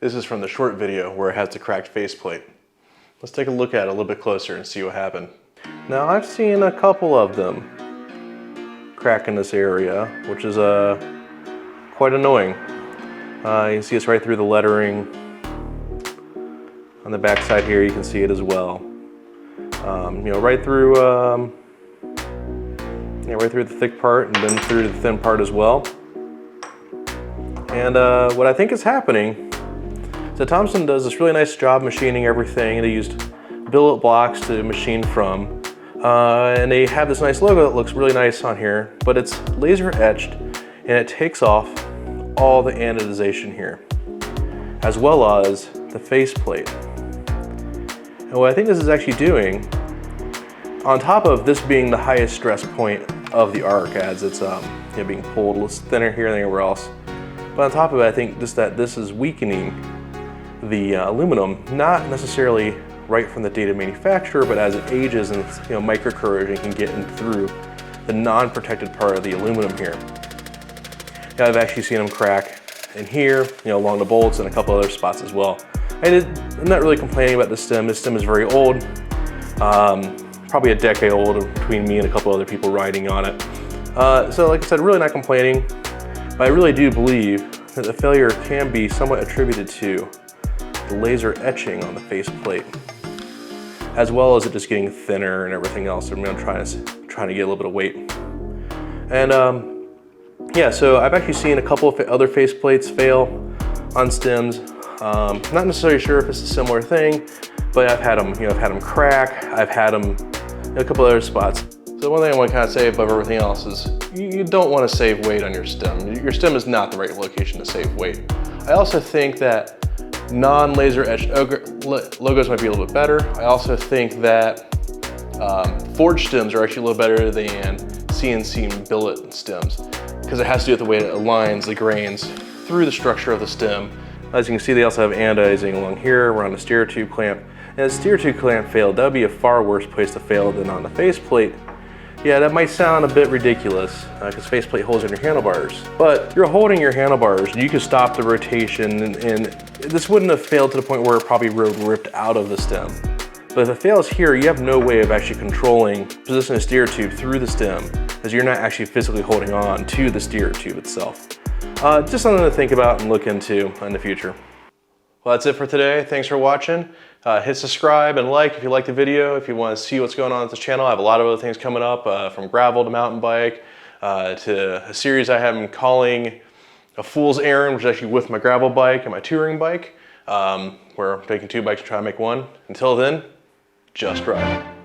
This is from the short video where it has the cracked faceplate. Let's take a look at it a little bit closer and see what happened. Now I've seen a couple of them crack in this area, which is quite annoying. You can see it's right through the lettering. On the back side here you can see it as well. Right through right through the thick part and then through the thin part as well. And what I think is happening is that Thomson does this really nice job machining everything. They used billet blocks to machine from. And they have this nice logo that looks really nice on here, but it's laser etched and it takes off all the anodization here, as well as the faceplate. And what I think this is actually doing, on top of this being the highest stress point of the arc as it's being pulled a little thinner here than anywhere else, but on top of it, I think just that this is weakening the aluminum, not necessarily right from the date of manufacture, but as it ages and microcorrosion can get in through the non-protected part of the aluminum here. Yeah, I've actually seen them crack in here, along the bolts and a couple other spots as well. I'm not really complaining about this stem. This stem is very old, probably a decade old between me and a couple other people riding on it. So like I said, really not complaining, but I really do believe that the failure can be somewhat attributed to the laser etching on the faceplate, as well as it just getting thinner and everything else. I'm trying to get a little bit of weight. And yeah, so I've actually seen a couple of other faceplates fail on stems. Not necessarily sure if it's a similar thing, but I've had them, crack. I've had them in a couple other spots. So one thing I want to kind of say above everything else is you don't want to save weight on your stem. Your stem is not the right location to save weight. I also think that non-laser etched logos might be a little bit better. I also think that forged stems are actually a little better than CNC billet stems, because it has to do with the way it aligns the grains through the structure of the stem. As you can see, they also have anodizing along here around the steer tube clamp. And if the steer tube clamp failed, that would be a far worse place to fail than on the faceplate. Yeah, that might sound a bit ridiculous because faceplate holds in your handlebars, but you're holding your handlebars, you can stop the rotation, and this wouldn't have failed to the point where it probably ripped out of the stem. But if it fails here, you have no way of actually controlling position of the steer tube through the stem, as you're not actually physically holding on to the steer tube itself. Just something to think about and look into in the future. Well, that's it for today. Thanks for watching. Hit subscribe and like if you like the video. If you want to see what's going on with this channel, I have a lot of other things coming up, from gravel to mountain bike, to a series I am calling A Fool's Errand, which is actually with my gravel bike and my touring bike, where I'm taking two bikes to try to make one. Until then, just ride.